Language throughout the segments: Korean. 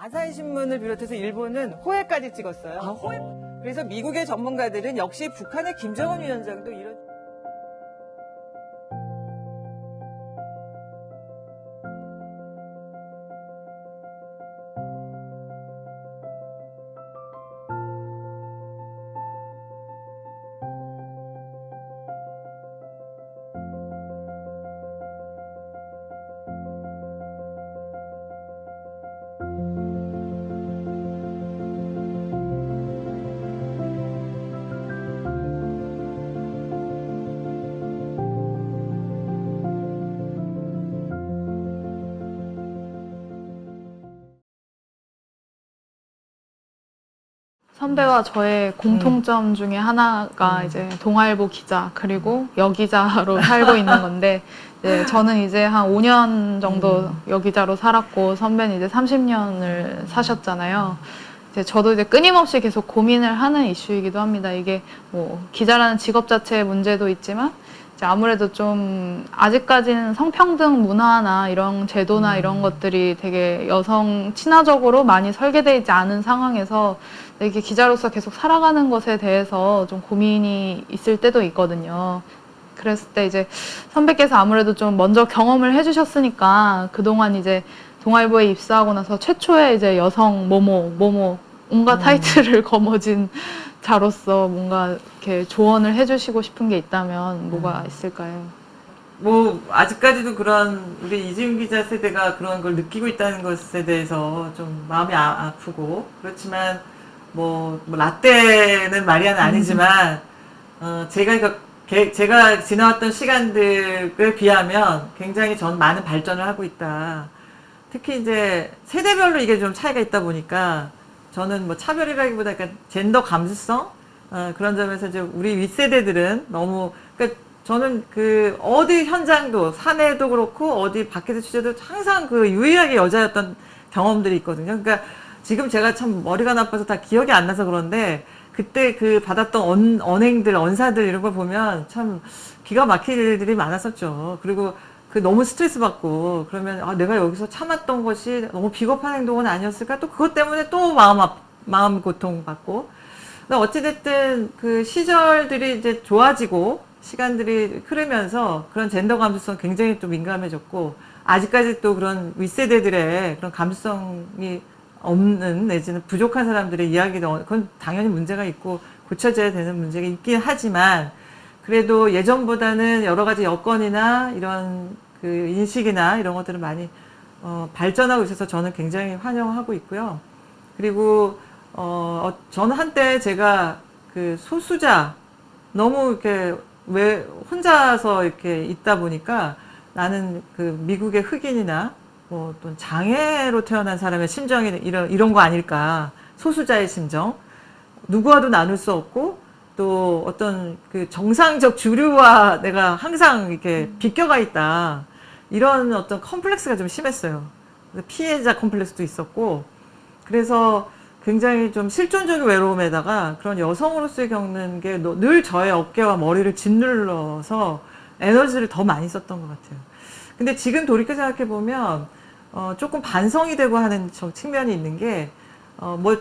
아사히 신문을 비롯해서 일본은 호해까지 찍었어요. 아, 호해? 그래서 미국의 전문가들은 역시 북한의 김정은 위원장도 이런 선배와 저의 공통점 중에 하나가 이제 동아일보 기자 그리고 여기자로 살고 있는 건데 이제 저는 이제 한 5년 정도 여기자로 살았고 선배는 이제 30년을 사셨잖아요. 이제 저도 이제 끊임없이 계속 고민을 하는 이슈이기도 합니다. 이게 뭐 기자라는 직업 자체의 문제도 있지만 이제 아무래도 좀 아직까지는 성평등 문화나 이런 제도나 이런 것들이 되게 여성 친화적으로 많이 설계되어 있지 않은 상황에서 이게 기자로서 계속 살아가는 것에 대해서 좀 고민이 있을 때도 있거든요. 그랬을 때 이제 선배께서 아무래도 좀 먼저 경험을 해주셨으니까 그동안 이제 동아일보에 입사하고 나서 최초의 이제 여성 모모 온갖 타이틀을 거머쥔 자로서 뭔가 이렇게 조언을 해주시고 싶은 게 있다면 뭐가 있을까요? 뭐 아직까지도 그런 우리 이지훈 기자 세대가 그런 걸 느끼고 있다는 것에 대해서 좀 마음이 아프고 그렇지만 뭐 라떼는 마리아는 아니지만 제가 지나왔던 시간들에 비하면 굉장히 전 많은 발전을 하고 있다. 특히 이제 세대별로 이게 좀 차이가 있다 보니까 저는 뭐 차별이라기보다 약간 젠더 감수성 그런 점에서 이제 우리 윗세대들은 너무 그러니까 저는 그 어디 현장도 사내도 그렇고 어디 밖에서 취재도 항상 그 유일하게 여자였던 경험들이 있거든요. 그러니까 지금 제가 참 머리가 나빠서 다 기억이 안 나서 그런데 그때 그 받았던 언행들, 언사들 이런 걸 보면 참 기가 막힐 일들이 많았었죠. 그리고 그 너무 스트레스 받고 그러면 아, 내가 여기서 참았던 것이 너무 비겁한 행동은 아니었을까? 또 그것 때문에 또 마음 고통 받고. 어찌됐든 그 시절들이 이제 좋아지고 시간들이 흐르면서 그런 젠더 감수성 굉장히 또 민감해졌고 아직까지 또 그런 윗세대들의 그런 감수성이 없는 내지는 부족한 사람들의 이야기도 그건 당연히 문제가 있고 고쳐져야 되는 문제가 있긴 하지만 그래도 예전보다는 여러 가지 여건이나 이런 그 인식이나 이런 것들은 많이 발전하고 있어서 저는 굉장히 환영하고 있고요. 그리고 저는 한때 제가 그 소수자 너무 이렇게 왜 혼자서 이렇게 있다 보니까 나는 그 미국의 흑인이나 뭐 또 장애로 태어난 사람의 심정이 이런 거 아닐까. 소수자의 심정. 누구와도 나눌 수 없고 또 어떤 그 정상적 주류와 내가 항상 이렇게 비껴가 있다. 이런 어떤 컴플렉스가 좀 심했어요. 피해자 컴플렉스도 있었고 그래서 굉장히 좀 실존적인 외로움에다가 그런 여성으로서의 겪는 게 늘 저의 어깨와 머리를 짓눌러서 에너지를 더 많이 썼던 것 같아요. 근데 지금 돌이켜 생각해 보면 조금 반성이 되고 하는 측면이 있는 게 뭐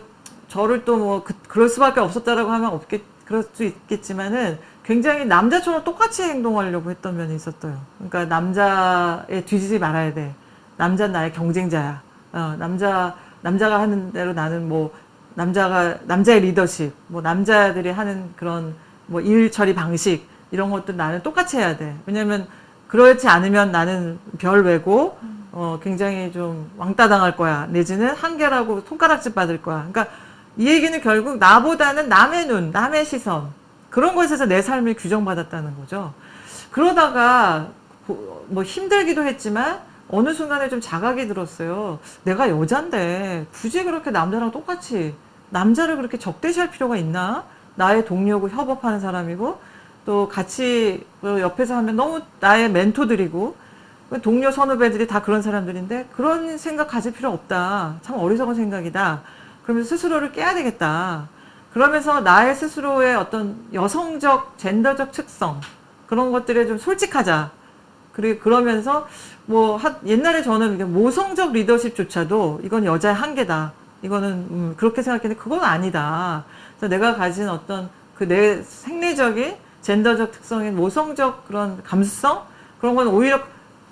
저를 또 뭐 그럴 수밖에 없었다라고 하면 그럴 수 있겠지만은 굉장히 남자처럼 똑같이 행동하려고 했던 면이 있었어요. 그러니까 남자에 뒤지지 말아야 돼. 남자는 나의 경쟁자야. 남자가 하는 대로 나는 뭐 남자의 리더십, 뭐 남자들이 하는 그런 뭐 일 처리 방식 이런 것들 나는 똑같이 해야 돼. 왜냐면 그렇지 않으면 나는 별외고 굉장히 좀 왕따 당할 거야. 내지는 한계라고 손가락질 받을 거야. 그러니까 이 얘기는 결국 나보다는 남의 눈, 남의 시선 그런 것에서 내 삶을 규정받았다는 거죠. 그러다가 뭐 힘들기도 했지만 어느 순간에 좀 자각이 들었어요. 내가 여잔데 굳이 그렇게 남자랑 똑같이 남자를 그렇게 적대시할 필요가 있나? 나의 동료고 협업하는 사람이고 또 같이 옆에서 하면 너무 나의 멘토들이고 동료 선후배들이 다 그런 사람들인데 그런 생각 가질 필요 없다. 참 어리석은 생각이다. 그러면서 스스로를 깨야 되겠다. 그러면서 나의 스스로의 어떤 여성적, 젠더적 특성 그런 것들에 좀 솔직하자. 그러면서 옛날에 저는 이게 모성적 리더십조차도 이건 여자의 한계다. 이거는 그렇게 생각했는데 그건 아니다. 그래서 내가 가진 어떤 그 내 생리적인 젠더적 특성인 모성적 그런 감수성 그런 건 오히려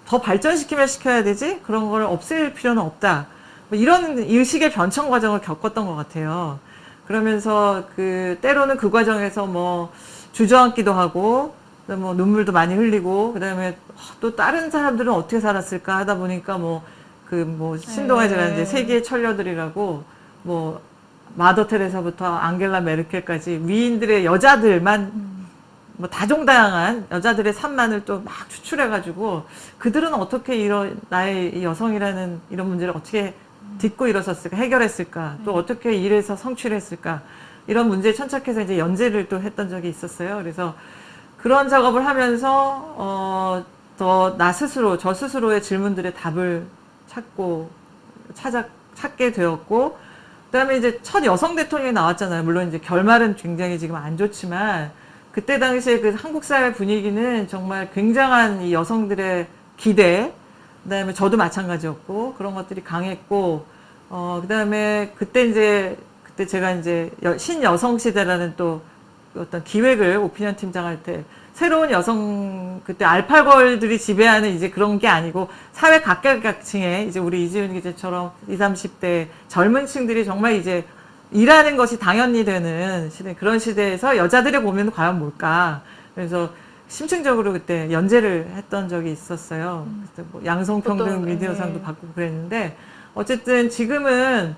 더 발전시키면 시켜야 되지 그런 걸 없앨 필요는 없다. 이런 의식의 변천 과정을 겪었던 것 같아요. 그러면서 때로는 그 과정에서 주저앉기도 하고 눈물도 많이 흘리고 그다음에 또 다른 사람들은 어떻게 살았을까 하다 보니까 신동아 제가 이제 세계의 천녀들이라고 마더 테레사부터 앙겔라 메르켈까지 위인들의 여자들만 다종다양한 여자들의 삶만을 또 막 추출해가지고 그들은 어떻게 나의 이 여성이라는 이런 문제를 어떻게 딛고 일어섰을까, 해결했을까, 또 어떻게 일해서 성취했을까 이런 문제에 천착해서 이제 연재를 또 했던 적이 있었어요. 그래서 그런 작업을 하면서 더 저 스스로의 질문들의 답을 찾게 되었고, 그다음에 이제 첫 여성 대통령이 나왔잖아요. 물론 이제 결말은 굉장히 지금 안 좋지만 그때 당시에 그 한국 사회 분위기는 정말 굉장한 이 여성들의 기대, 그다음에 저도 마찬가지였고 그런 것들이 강했고, 그다음에 그때 제가 이제 신여성 시대라는 또 어떤 기획을 오피니언 팀장 할 때 새로운 여성 그때 알파걸들이 지배하는 이제 그런 게 아니고 사회 각각층에 이제 우리 이지은 기자처럼 20, 30대 젊은 층들이 정말 이제 일하는 것이 당연히 되는 시대, 그런 시대에서 여자들의 고민은 과연 뭘까? 그래서 심층적으로 그때 연재를 했던 적이 있었어요. 그때 양성평등 미디어상도 받고 그랬는데 어쨌든 지금은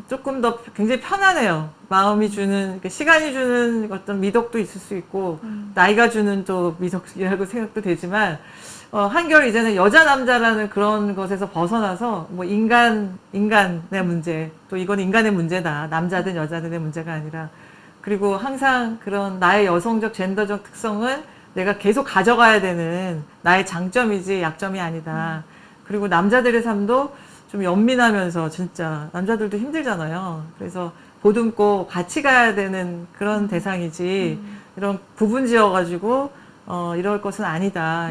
조금 더 굉장히 편안해요. 마음이 주는, 시간이 주는 어떤 미덕도 있을 수 있고, 나이가 주는 또 미덕이라고 생각도 되지만, 한결 이제는 여자, 남자라는 그런 것에서 벗어나서, 인간의 문제, 또 이건 인간의 문제다. 남자든 여자든의 문제가 아니라, 그리고 항상 그런 나의 여성적, 젠더적 특성은 내가 계속 가져가야 되는 나의 장점이지 약점이 아니다. 그리고 남자들의 삶도 좀 연민하면서 진짜 남자들도 힘들잖아요. 그래서 보듬고 같이 가야 되는 그런 대상이지 이런 구분 지어가지고 이럴 것은 아니다.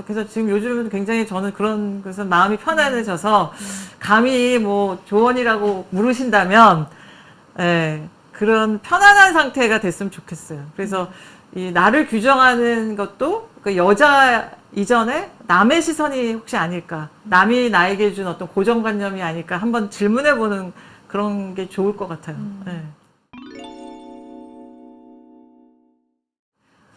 그래서 지금 요즘은 굉장히 저는 그런 것은 마음이 편안해져서 감히 조언이라고 물으신다면 그런 편안한 상태가 됐으면 좋겠어요. 그래서 이 나를 규정하는 것도 그 여자 이전에 남의 시선이 혹시 아닐까, 남이 나에게 준 어떤 고정관념이 아닐까 한번 질문해보는 그런 게 좋을 것 같아요. 네.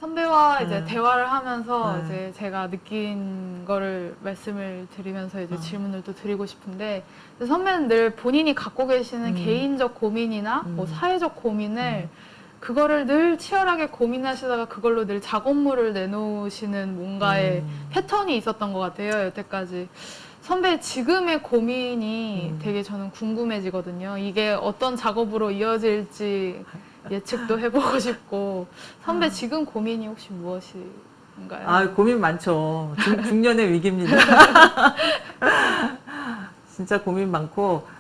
선배와 이제 대화를 하면서 네. 이제 제가 느낀 거를 말씀을 드리면서 이제 질문을 또 드리고 싶은데, 선배는 늘 본인이 갖고 계시는 개인적 고민이나 사회적 고민을 그거를 늘 치열하게 고민하시다가 그걸로 늘 작업물을 내놓으시는 뭔가의 패턴이 있었던 것 같아요, 여태까지. 선배 지금의 고민이 되게 저는 궁금해지거든요. 이게 어떤 작업으로 이어질지 예측도 해보고 싶고, 선배 지금 고민이 혹시 무엇인가요? 고민 많죠. 중년의 위기입니다. 진짜 고민 많고,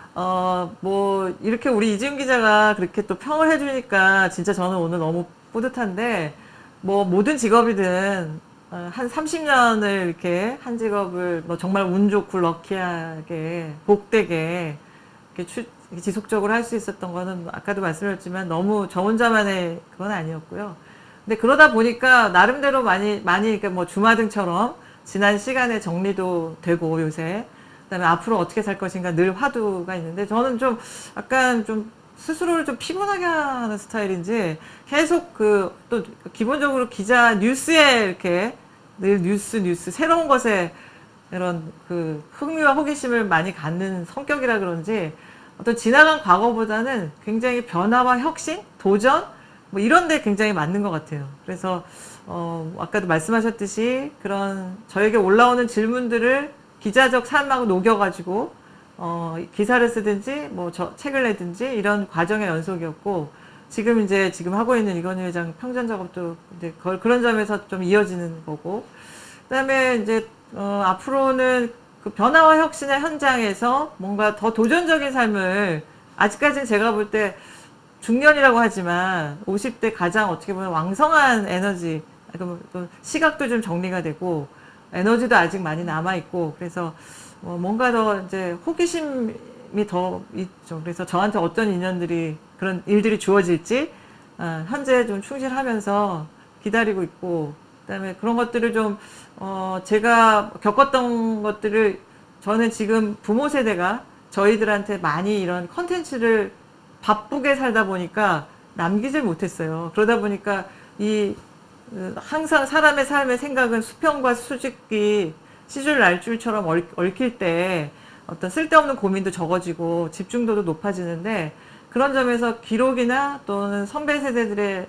이렇게 우리 이지은 기자가 그렇게 또 평을 해주니까 진짜 저는 오늘 너무 뿌듯한데, 모든 직업이든, 한 30년을 이렇게 한 직업을 정말 운 좋고 럭키하게, 복되게, 이렇게 지속적으로 할 수 있었던 거는 아까도 말씀드렸지만 너무 저 혼자만의 그건 아니었고요. 근데 그러다 보니까 나름대로 많이, 그러니까 주마등처럼 지난 시간에 정리도 되고 요새, 그다음에 앞으로 어떻게 살 것인가 늘 화두가 있는데 저는 좀 약간 좀 스스로를 좀 피곤하게 하는 스타일인지 계속 또 기본적으로 기자 뉴스에 이렇게 늘 뉴스 새로운 것에 이런 흥미와 호기심을 많이 갖는 성격이라 그런지 어떤 지나간 과거보다는 굉장히 변화와 혁신, 도전 이런 데 굉장히 맞는 것 같아요. 그래서 아까도 말씀하셨듯이 그런 저에게 올라오는 질문들을 기자적 삶하고 녹여가지고 기사를 쓰든지 책을 내든지 이런 과정의 연속이었고, 지금 하고 있는 이건희 회장 평전 작업도 이제 그런 점에서 좀 이어지는 거고, 그다음에 이제 앞으로는 그 변화와 혁신의 현장에서 뭔가 더 도전적인 삶을, 아직까지는 제가 볼 때 중년이라고 하지만 50대 가장 어떻게 보면 왕성한 에너지, 또 시각도 좀 정리가 되고 에너지도 아직 많이 남아있고, 그래서 뭔가 더 이제 호기심이 더 있죠. 그래서 저한테 어떤 인연들이, 그런 일들이 주어질지, 현재 좀 충실하면서 기다리고 있고, 그다음에 그런 것들을 좀, 제가 겪었던 것들을 저는 지금 부모 세대가 저희들한테 많이 이런 컨텐츠를 바쁘게 살다 보니까 남기질 못했어요. 그러다 보니까 항상 사람의 삶의 생각은 수평과 수직이 시줄 날줄처럼 얽힐 때 어떤 쓸데없는 고민도 적어지고 집중도도 높아지는데, 그런 점에서 기록이나 또는 선배 세대들의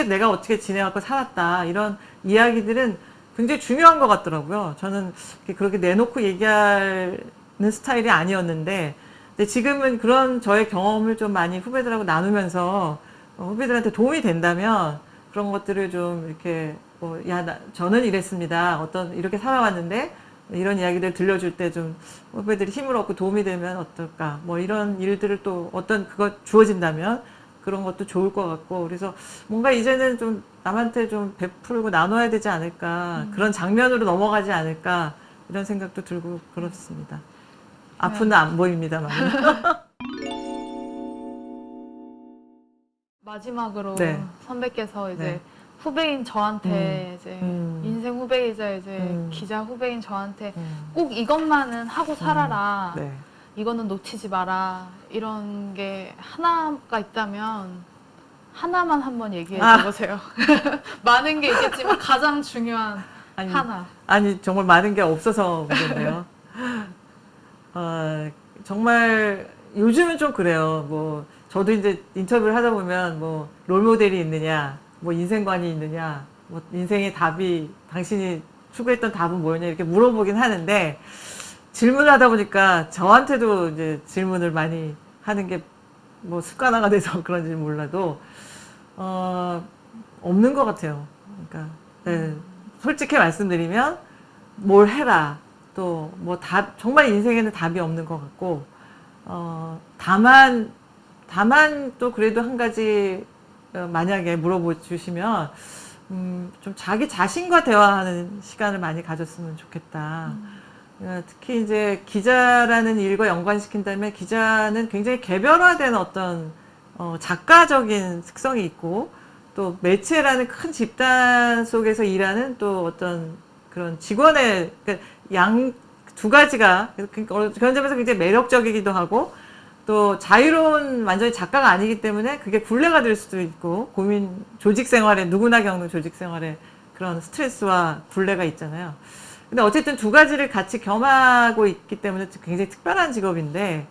내가 어떻게 지내갖고 살았다, 이런 이야기들은 굉장히 중요한 것 같더라고요. 저는 그렇게 내놓고 얘기하는 스타일이 아니었는데, 근데 지금은 그런 저의 경험을 좀 많이 후배들하고 나누면서 후배들한테 도움이 된다면 그런 것들을 좀 이렇게 저는 이랬습니다. 이렇게 살아왔는데 이런 이야기들 들려줄 때 좀 후배들이 힘을 얻고 도움이 되면 어떨까. 이런 일들을 또 그거 주어진다면 그런 것도 좋을 것 같고, 그래서 뭔가 이제는 좀 남한테 좀 베풀고 나눠야 되지 않을까. 그런 장면으로 넘어가지 않을까. 이런 생각도 들고 그렇습니다. 앞은 안 보입니다만. 마지막으로 네. 선배께서 이제 네. 후배인 저한테 이제 인생 후배이자 이제 기자 후배인 저한테 꼭 이것만은 하고 살아라. 네. 이거는 놓치지 마라. 이런 게 하나가 있다면 하나만 한번 얘기해 줘보세요. 많은 게 있겠지만 가장 중요한 하나. 아니, 정말 많은 게 없어서 그런데요. 정말 요즘은 좀 그래요. 저도 이제 인터뷰를 하다 보면 롤모델이 있느냐, 인생관이 있느냐, 인생의 답이, 당신이 추구했던 답은 뭐였냐, 이렇게 물어보긴 하는데, 질문을 하다 보니까 저한테도 이제 질문을 많이 하는 게 습관화가 돼서 그런지 몰라도, 없는 것 같아요. 그러니까, 네, 솔직히 말씀드리면, 뭘 해라. 또, 정말 인생에는 답이 없는 것 같고, 다만 또 그래도 한 가지, 만약에 물어보시면, 좀 자기 자신과 대화하는 시간을 많이 가졌으면 좋겠다. 특히 이제 기자라는 일과 연관시킨다면 기자는 굉장히 개별화된 어떤, 작가적인 특성이 있고, 또 매체라는 큰 집단 속에서 일하는 또 어떤 그런 직원의, 두 가지가, 그런 점에서 굉장히 매력적이기도 하고, 또 자유로운 완전히 작가가 아니기 때문에 그게 굴레가 될 수도 있고, 조직 생활에, 누구나 겪는 조직 생활에 그런 스트레스와 굴레가 있잖아요. 근데 어쨌든 두 가지를 같이 겸하고 있기 때문에 굉장히 특별한 직업인데,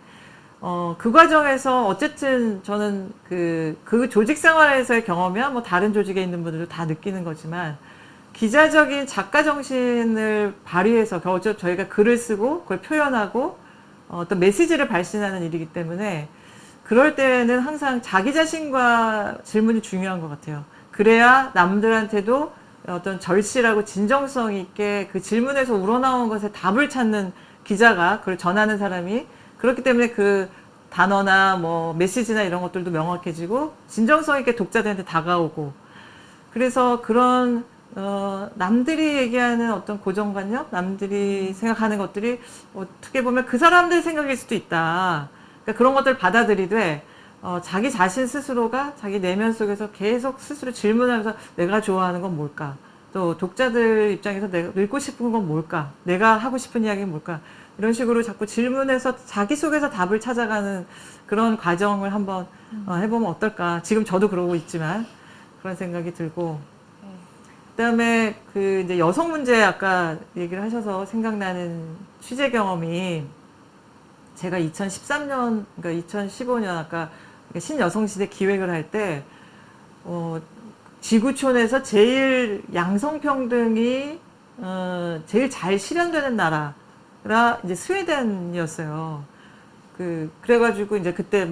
그 과정에서 어쨌든 저는 그 조직 생활에서의 경험이야 다른 조직에 있는 분들도 다 느끼는 거지만, 기자적인 작가 정신을 발휘해서 저희가 글을 쓰고 그걸 표현하고 어떤 메시지를 발신하는 일이기 때문에, 그럴 때는 항상 자기 자신과 질문이 중요한 것 같아요. 그래야 남들한테도 어떤 절실하고 진정성 있게 그 질문에서 우러나온 것에 답을 찾는 기자가, 그걸 전하는 사람이, 그렇기 때문에 그 단어나 메시지나 이런 것들도 명확해지고 진정성 있게 독자들한테 다가오고, 그래서 그런 남들이 얘기하는 어떤 고정관념, 남들이 생각하는 것들이 어떻게 보면 그 사람들 생각일 수도 있다. 그러니까 그런 것들을 받아들이되, 자기 자신 스스로가 자기 내면 속에서 계속 스스로 질문하면서 내가 좋아하는 건 뭘까? 또 독자들 입장에서 내가 읽고 싶은 건 뭘까? 내가 하고 싶은 이야기는 뭘까? 이런 식으로 자꾸 질문해서 자기 속에서 답을 찾아가는 그런 과정을 한번 해보면 어떨까? 지금 저도 그러고 있지만 그런 생각이 들고, 그다음에 이제 여성 문제 아까 얘기를 하셔서 생각나는 취재 경험이, 제가 2013년, 그러니까 2015년 아까 신여성시대 기획을 할 때, 지구촌에서 제일 양성평등이, 제일 잘 실현되는 나라가 이제 스웨덴이었어요. 그래가지고 이제 그때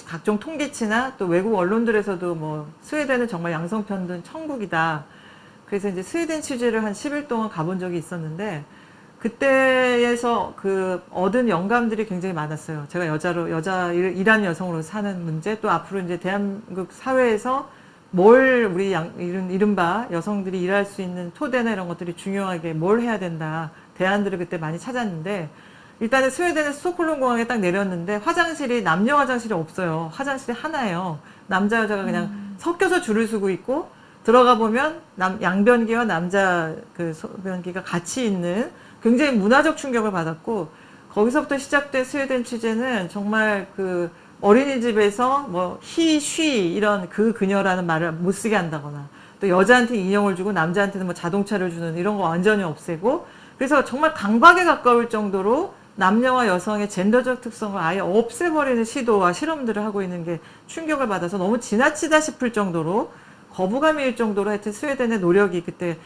각종 통계치나 또 외국 언론들에서도 스웨덴은 정말 양성평등 천국이다. 그래서 이제 스웨덴 취재를 한 10일 동안 가본 적이 있었는데, 그때에서 얻은 영감들이 굉장히 많았어요. 제가 일하는 여성으로 사는 문제, 또 앞으로 이제 대한민국 사회에서 뭘 우리 이른바 여성들이 일할 수 있는 토대나 이런 것들이 중요하게 뭘 해야 된다. 대안들을 그때 많이 찾았는데 일단은 스웨덴의 스톡홀름 공항에 딱 내렸는데 화장실이 남녀 화장실이 없어요. 화장실이 하나예요. 남자 여자가 그냥 섞여서 줄을 서고 있고 들어가 보면 양변기와 남자 그 소변기가 같이 있는 굉장히 문화적 충격을 받았고 거기서부터 시작된 스웨덴 취재는 정말 그 어린이집에서 뭐 he, she 이런 그 그녀라는 말을 못 쓰게 한다거나 또 여자한테 인형을 주고 남자한테는 뭐 자동차를 주는 이런 거 완전히 없애고 그래서 정말 강박에 가까울 정도로 남녀와 여성의 젠더적 특성을 아예 없애버리는 시도와 실험들을 하고 있는 게 충격을 받아서 너무 지나치다 싶을 정도로 거부감일 정도로 하여튼 스웨덴의 노력이 그때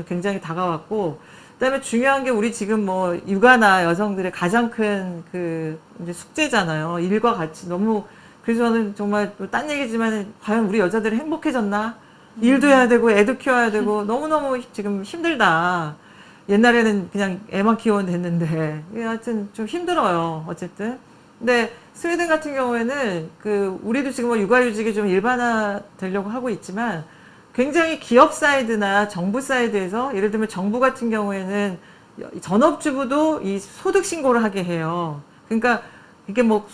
굉장히 다가왔고 그다음에 중요한 게 우리 지금 뭐 육아나 여성들의 가장 큰 그 이제 숙제잖아요. 일과 같이 너무 그래서 저는 정말 딴 얘기지만 과연 우리 여자들이 행복해졌나? 일도 해야 되고 애도 키워야 되고 너무너무 지금 힘들다. 옛날에는 그냥 애만 키우면 됐는데 하여튼 좀 힘들어요. 어쨌든. 근데 스웨덴 같은 경우에는 그 우리도 지금 뭐 육아휴직이 좀 일반화 되려고 하고 있지만 굉장히 기업 사이드나 정부 사이드에서 예를 들면 정부 같은 경우에는 전업주부도 이 소득 신고를 하게 해요. 그러니까 이게 뭐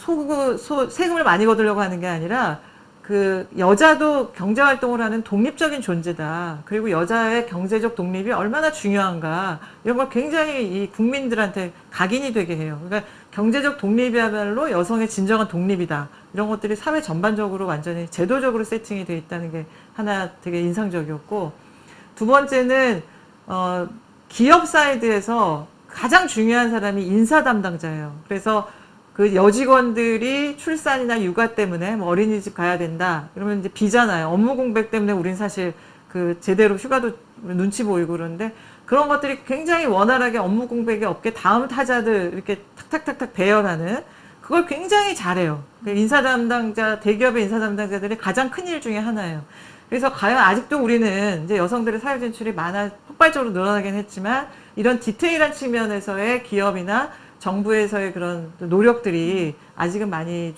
세금을 많이 거두려고 하는 게 아니라 그 여자도 경제 활동을 하는 독립적인 존재다. 그리고 여자의 경제적 독립이 얼마나 중요한가 이런 걸 굉장히 이 국민들한테 각인이 되게 해요. 그러니까 경제적 독립이야말로 여성의 진정한 독립이다. 이런 것들이 사회 전반적으로 완전히 제도적으로 세팅이 돼 있다는 게 하나 되게 인상적이었고 두 번째는 기업 사이드에서 가장 중요한 사람이 인사 담당자예요. 그래서 그 여직원들이 출산이나 육아 때문에 뭐 어린이집 가야 된다. 그러면 이제 비잖아요. 업무 공백 때문에 우린 사실 그 제대로 휴가도 눈치 보이고 그러는데 그런 것들이 굉장히 원활하게 업무 공백이 없게 다음 타자들 이렇게 탁탁탁탁 배열하는 그걸 굉장히 잘해요. 인사 담당자, 대기업의 인사 담당자들이 가장 큰 일 중에 하나예요. 그래서 과연 아직도 우리는 이제 여성들의 사회 진출이 폭발적으로 늘어나긴 했지만 이런 디테일한 측면에서의 기업이나 정부에서의 그런 노력들이 아직은 많이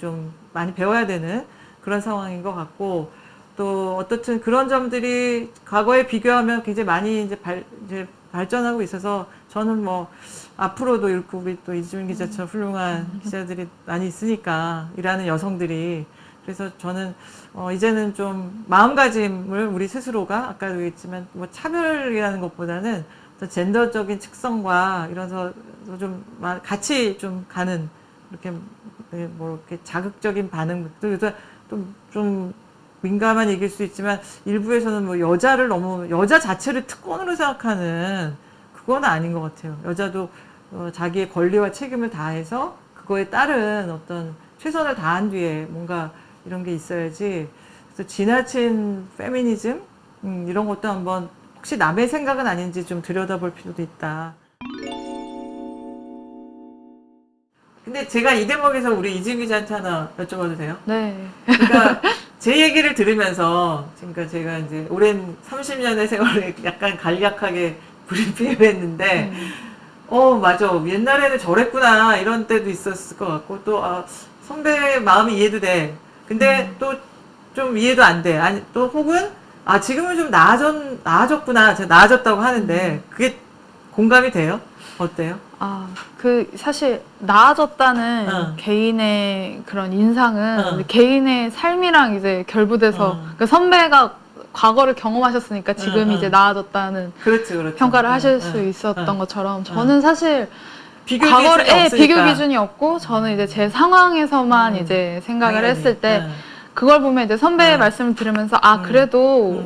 배워야 되는 그런 상황인 것 같고 또 어떻든 그런 점들이 과거에 비교하면 굉장히 많이 이제 발전하고 있어서 저는 뭐 앞으로도 이렇게 우리 또 이주민 기자처럼 훌륭한 기자들이 많이 있으니까 일하는 여성들이 그래서 저는 이제는 좀 마음가짐을 우리 스스로가 아까도 얘기했지만 뭐 차별이라는 것보다는 젠더적인 특성과 이래서 좀 같이 좀 가는 이렇게 뭐 이렇게 자극적인 반응도 좀 민감한 얘기일 수 있지만 일부에서는 뭐 여자 자체를 특권으로 생각하는 그건 아닌 것 같아요. 여자도 자기의 권리와 책임을 다해서 그거에 따른 어떤 최선을 다한 뒤에 뭔가 이런 게 있어야지. 그래서 지나친 페미니즘 이런 것도 한번 혹시 남의 생각은 아닌지 좀 들여다볼 필요도 있다. 근데 제가 이 대목에서 우리 이지은 기자한테 하나 여쭤봐도 돼요? 네. 그러니까 제 얘기를 들으면서 그러니까 제가 이제 오랜 30년의 세월에 약간 간략하게 브리핑을 했는데 맞아. 옛날에는 저랬구나 이런 때도 있었을 것 같고 또 선배의 마음이 이해도 돼. 근데 또 좀 이해도 안 돼. 아니 또 혹은 지금은 좀 나아졌구나. 제가 나아졌다고 하는데 그게 공감이 돼요? 어때요? 사실 나아졌다는 개인의 그런 인상은 개인의 삶이랑 이제 결부돼서 그 선배가 과거를 경험하셨으니까 지금 이제 나아졌다는 그렇죠. 평가를 하실 수 있었던 것처럼 저는 사실 과거에 비교 기준이 없고 저는 이제 제 상황에서만 이제 생각을 했을 때 그걸 보면 이제 선배의 말씀을 들으면서 그래도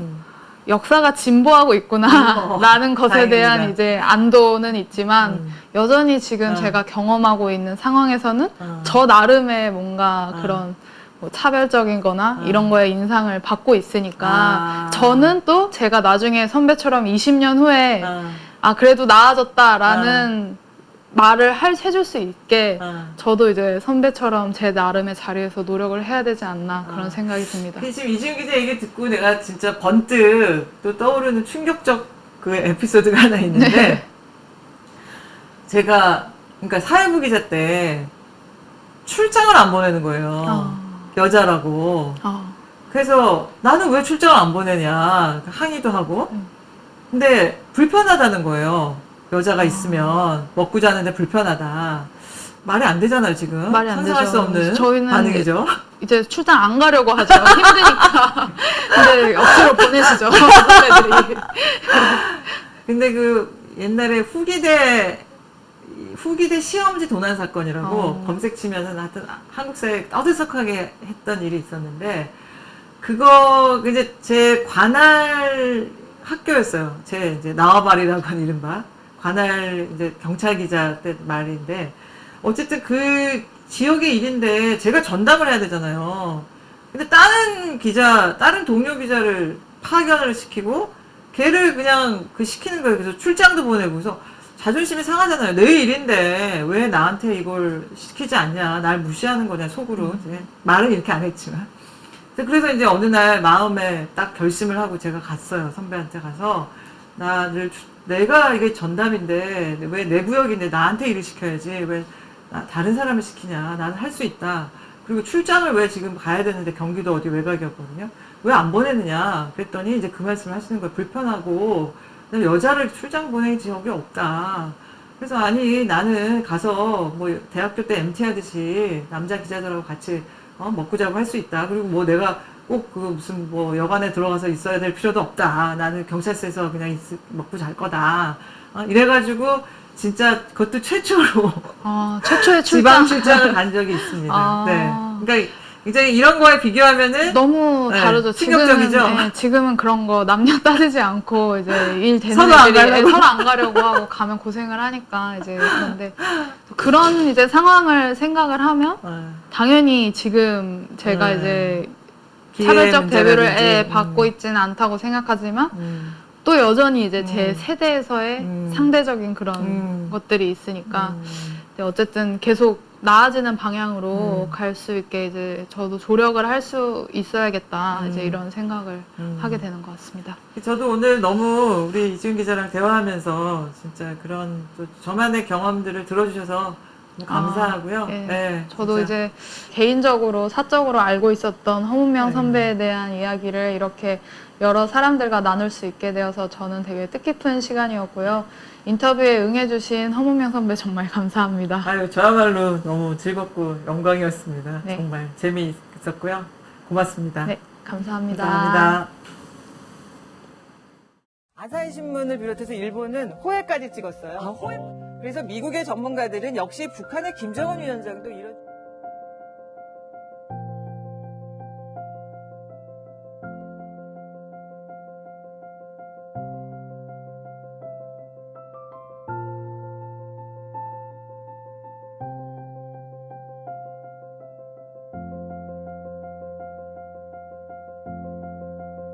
역사가 진보하고 있구나 라는 것에 다행입니다. 대한 이제 안도는 있지만 여전히 지금 제가 경험하고 있는 상황에서는 저 나름의 뭔가 그런 뭐 차별적인 거나 이런 거에 인상을 받고 있으니까 저는 또 제가 나중에 선배처럼 20년 후에 그래도 나아졌다라는 말을 해줄 수 있게 저도 이제 선배처럼 제 나름의 자리에서 노력을 해야 되지 않나 그런 생각이 듭니다. 지금 이지은 기자 얘기 듣고 내가 진짜 번뜩 또 떠오르는 충격적 그 에피소드가 하나 있는데 네. 제가 그러니까 사회부 기자 때 출장을 안 보내는 거예요. 여자라고. 그래서 나는 왜 출장을 안 보내냐 항의도 하고 근데 불편하다는 거예요. 여자가 있으면 먹고 자는데 불편하다. 말이 안 되잖아요, 지금. 말이 안 상상할 되죠. 수 없는 저희는 반응이죠. 이제 출장 안 가려고 하죠. 힘드니까. 근데 억지로 보내시죠. 선배들이. 근데 그 옛날에 후기대 시험지 도난 사건이라고 검색 치면은 하여튼 한국 사회에 떠들썩하게 했던 일이 있었는데 그거 이제 제 관할 학교였어요. 제 이제 나와바리라고 하는 이른바 관할 이제 경찰 기자 때 말인데 어쨌든 그 지역의 일인데 제가 전담을 해야 되잖아요. 근데 다른 동료 기자를 파견을 시키고 걔를 그냥 그 시키는 거예요. 그래서 출장도 보내고 그래서 자존심이 상하잖아요. 내 일인데 왜 나한테 이걸 시키지 않냐. 날 무시하는 거냐 속으로. 이제 말은 이렇게 안 했지만. 그래서 이제 어느 날 마음에 딱 결심을 하고 제가 갔어요. 선배한테 가서 내가 이게 전담인데 왜 내 구역인데 나한테 일을 시켜야지. 왜 다른 사람을 시키냐. 나는 할 수 있다. 그리고 출장을 왜 지금 가야 되는데 경기도 어디 외곽이었거든요. 왜 안 보내느냐. 그랬더니 이제 그 말씀을 하시는 거예요. 불편하고 여자를 출장 보낼 지역이 없다. 그래서 아니 나는 가서 뭐 대학교 때 MT 하듯이 남자 기자들하고 같이 먹고 자고 할 수 있다. 그리고 뭐 내가 꼭 그 무슨 뭐 여관에 들어가서 있어야 될 필요도 없다. 나는 경찰서에서 그냥 먹고 잘 거다. 이래가지고 진짜 그것도 최초로 최초의 지방 출장. 출장을 간 적이 있습니다. 네. 아. 그러니까 이제 이런 거에 비교하면은 너무 네, 다르죠. 충격적이죠? 지금은 그런 거 남녀 따지지 않고 이제 일 되는 서로 안 애들이 가려고. 서로 안 가려고 하고 가면 고생을 하니까 이제 그런데 그런 이제 상황을 생각을 하면 당연히 지금 제가 이제 기회 차별적 대우를 문제라든지. 받고 있지는 않다고 생각하지만 또 여전히 이제 제 세대에서의 상대적인 그런 것들이 있으니까 근데 어쨌든 계속 나아지는 방향으로 갈 수 있게 이제 저도 조력을 할 수 있어야겠다 이제 이런 생각을 하게 되는 것 같습니다. 저도 오늘 너무 우리 이지은 기자랑 대화하면서 진짜 그런 또 저만의 경험들을 들어주셔서 너무 감사하고요. 예. 네, 저도 진짜. 이제 개인적으로 사적으로 알고 있었던 허문명 네. 선배에 대한 이야기를 이렇게 여러 사람들과 나눌 수 있게 되어서 저는 되게 뜻깊은 시간이었고요. 인터뷰에 응해주신 허문명 선배 정말 감사합니다. 아유, 저야말로 너무 즐겁고 영광이었습니다. 네. 정말 재미있었고요. 고맙습니다. 네, 감사합니다. 감사합니다. 아사히 신문을 비롯해서 일본은 호해까지 찍었어요. 그래서 미국의 전문가들은 역시 북한의 김정은 위원장도 이런